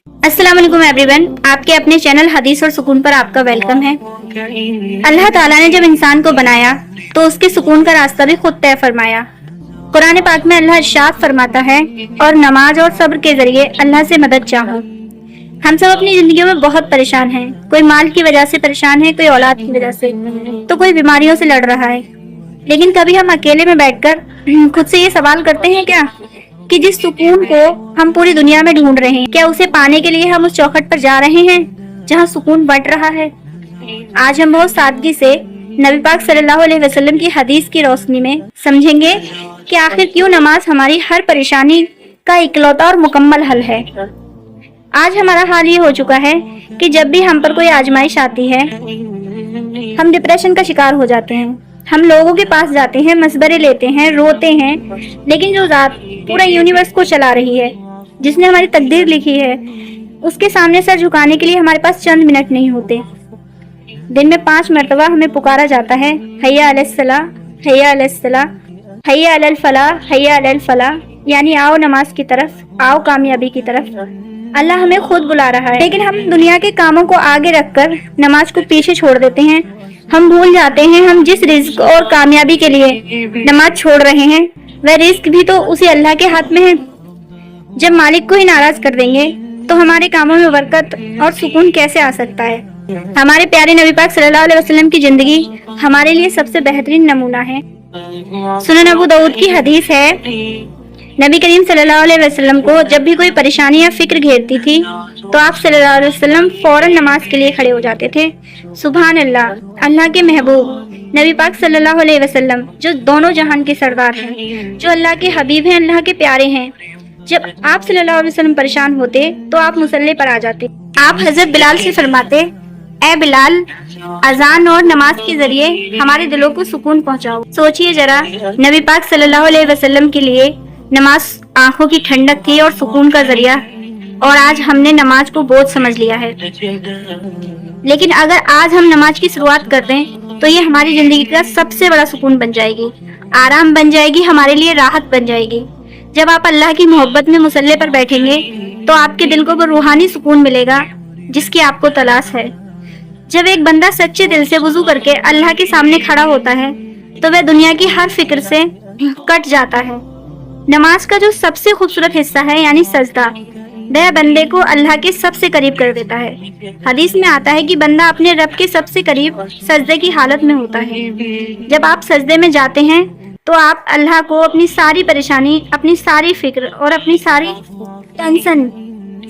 अस्सलाम वालेकुम एवरीवन, आपके अपने चैनल हदीस और सुकून पर आपका वेलकम है। अल्लाह ताला ने जब इंसान को बनाया तो उसके सुकून का रास्ता भी खुद तय फरमाया। कुरान पाक में अल्लाह इरशाद फरमाता है, और नमाज और सब्र के जरिए अल्लाह से मदद चाहो। हम सब अपनी जिंदगियों में बहुत परेशान हैं। कोई माल की वजह से परेशान है, कोई औलाद की वजह से, तो कोई बीमारियों से लड़ रहा है। लेकिन कभी हम अकेले में बैठकर खुद से ये सवाल करते हैं क्या कि जिस सुकून को हम पूरी दुनिया में ढूंढ रहे हैं, क्या उसे पाने के लिए हम उस चौखट पर जा रहे हैं जहां सुकून बंट रहा है? आज हम बहुत सादगी से नबी पाक सल्लल्लाहु अलैहि वसल्लम की हदीस की रोशनी में समझेंगे कि आखिर क्यों नमाज हमारी हर परेशानी का इकलौता और मुकम्मल हल है। आज हमारा हाल ये हो चुका है कि जब भी हम पर कोई आजमाइश आती है, हम डिप्रेशन का शिकार हो जाते हैं। हम लोगों के पास जाते हैं, मशवरे लेते हैं, रोते हैं, लेकिन जो ज़ात पूरा यूनिवर्स को चला रही है, जिसने हमारी तकदीर लिखी है, उसके सामने सर झुकाने के लिए हमारे पास चंद मिनट नहीं होते। दिन में 5 मरतबा हमें पुकारा जाता है, हैया अलैस्सलाह, हैया अलैस्सलाह, हैया अलल फलाह, हैया अलल फलाह, यानी आओ नमाज की तरफ, आओ कामयाबी की तरफ। अल्लाह हमें खुद बुला रहा है, लेकिन हम दुनिया के कामों को आगे रखकर नमाज को पीछे छोड़ देते हैं। हम भूल जाते हैं हम जिस रिज्क और कामयाबी के लिए नमाज छोड़ रहे हैं, वह रिज्क भी तो उसी अल्लाह के हाथ में है। जब मालिक को ही नाराज कर देंगे तो हमारे कामों में बरकत और सुकून कैसे आ सकता है? हमारे प्यारे नबी पाक सल्लल्लाहु अलैहि वसल्लम की जिंदगी हमारे लिए सबसे बेहतरीन नमूना है। सुनन अबू दाऊद की हदीस है, नबी करीम सल्लल्लाहु अलैहि वसल्लम को जब भी कोई परेशानी या फिक्र घेरती थी तो आप सल्लल्लाहु अलैहि वसल्लम फौरन नमाज के लिए खड़े हो जाते थे। सुभान अल्लाह, अल्लाह के महबूब नबी पाक सल्लल्लाहु अलैहि वसल्लम जो दोनों जहान के सरदार हैं, जो अल्लाह के हबीब हैं, अल्लाह के प्यारे हैं, जब आप सल्लल्लाहु अलैहि वसल्लम परेशान होते तो आप मुसल्ले पर आ जाते। आप हजरत बिलाल से फरमाते, ए बिलाल, अजान और नमाज के जरिए हमारे दिलों को सुकून पहुंचाओ। सोचिए जरा, नबी पाक सल्लल्लाहु अलैहि वसल्लम के लिए नमाज आंखों की ठंडक थी और सुकून का जरिया, और आज हमने नमाज को बोझ समझ लिया है। लेकिन अगर आज हम नमाज की शुरुआत कर दें तो ये हमारी जिंदगी का सबसे बड़ा सुकून बन जाएगी, आराम बन जाएगी, हमारे लिए राहत बन जाएगी। जब आप अल्लाह की मोहब्बत में मुसल्ले पर बैठेंगे तो आपके दिल को वो रूहानी सुकून मिलेगा जिसकी आपको तलाश है। जब एक बंदा सच्चे दिल से वुजू करके अल्लाह के सामने खड़ा होता है तो वह दुनिया की हर फिक्र से कट जाता है। नमाज का जो सबसे खूबसूरत हिस्सा है यानी सजदा, वह बंदे को अल्लाह के सबसे करीब कर देता है। हदीस में आता है कि बंदा अपने रब के सबसे करीब सजदे की हालत में होता है। जब आप सजदे में जाते हैं तो आप अल्लाह को अपनी सारी परेशानी, अपनी सारी फिक्र और अपनी सारी टेंशन,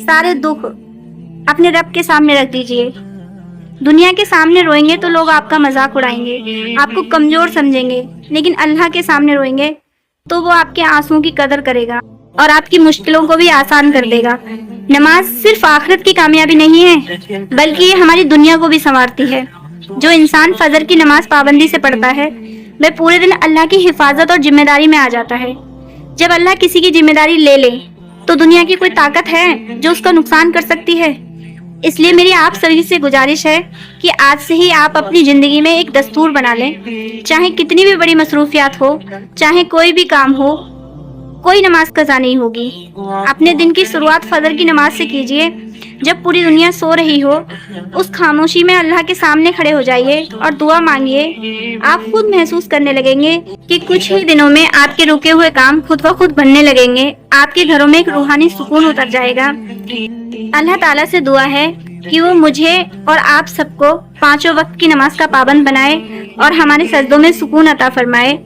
सारे दुख अपने रब के सामने रख दीजिए। दुनिया के सामने रोएंगे तो लोग आपका मजाक उड़ाएंगे, आपको कमजोर समझेंगे, लेकिन अल्लाह के सामने रोएंगे तो वो आपके आंसुओं की कदर करेगा और आपकी मुश्किलों को भी आसान कर देगा। नमाज सिर्फ आखिरत की कामयाबी नहीं है, बल्कि ये हमारी दुनिया को भी संवारती है। जो इंसान फजर की नमाज पाबंदी से पढ़ता है वह पूरे दिन अल्लाह की हिफाजत और जिम्मेदारी में आ जाता है। जब अल्लाह किसी की जिम्मेदारी ले ले तो दुनिया की कोई ताकत है जो उसका नुकसान कर सकती है। इसलिए मेरी आप सभी से गुजारिश है कि आज से ही आप अपनी जिंदगी में एक दस्तूर बना लें। चाहे कितनी भी बड़ी मसरूफियात हो, चाहे कोई भी काम हो, कोई नमाज कज़ा नहीं होगी। अपने दिन की शुरुआत फजर की नमाज से कीजिए। जब पूरी दुनिया सो रही हो, उस खामोशी में अल्लाह के सामने खड़े हो जाइए और दुआ मांगिए। आप खुद महसूस करने लगेंगे कि कुछ ही दिनों में आपके रुके हुए काम खुद ब खुद बनने लगेंगे। आपके घरों में एक रूहानी सुकून उतर जाएगा। अल्लाह ताला से दुआ है कि वो मुझे और आप सबको 5 वक्त की नमाज का पाबंद बनाए और हमारे सजदों में सुकून अता फरमाए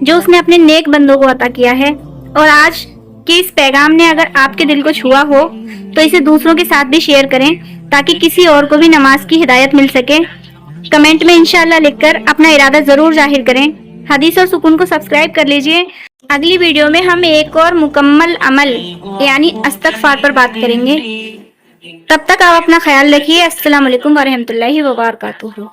जो उसने अपने नेक बंदों को अता किया है। और आज के इस पैगाम ने अगर आपके दिल को छुआ हो तो इसे दूसरों के साथ भी शेयर करें ताकि किसी और को भी नमाज की हिदायत मिल सके। कमेंट में इंशाअल्लाह लिखकर अपना इरादा जरूर जाहिर करें। हदीस और सुकून को सब्सक्राइब कर लीजिए। अगली वीडियो में हम एक और मुकम्मल अमल यानी इस्तिग़फ़ार पर बात करेंगे। तब तक आप अपना ख्याल रखिए। अस्सलाम वालेकुम व रहमतुल्लाहि व बरकातुहू।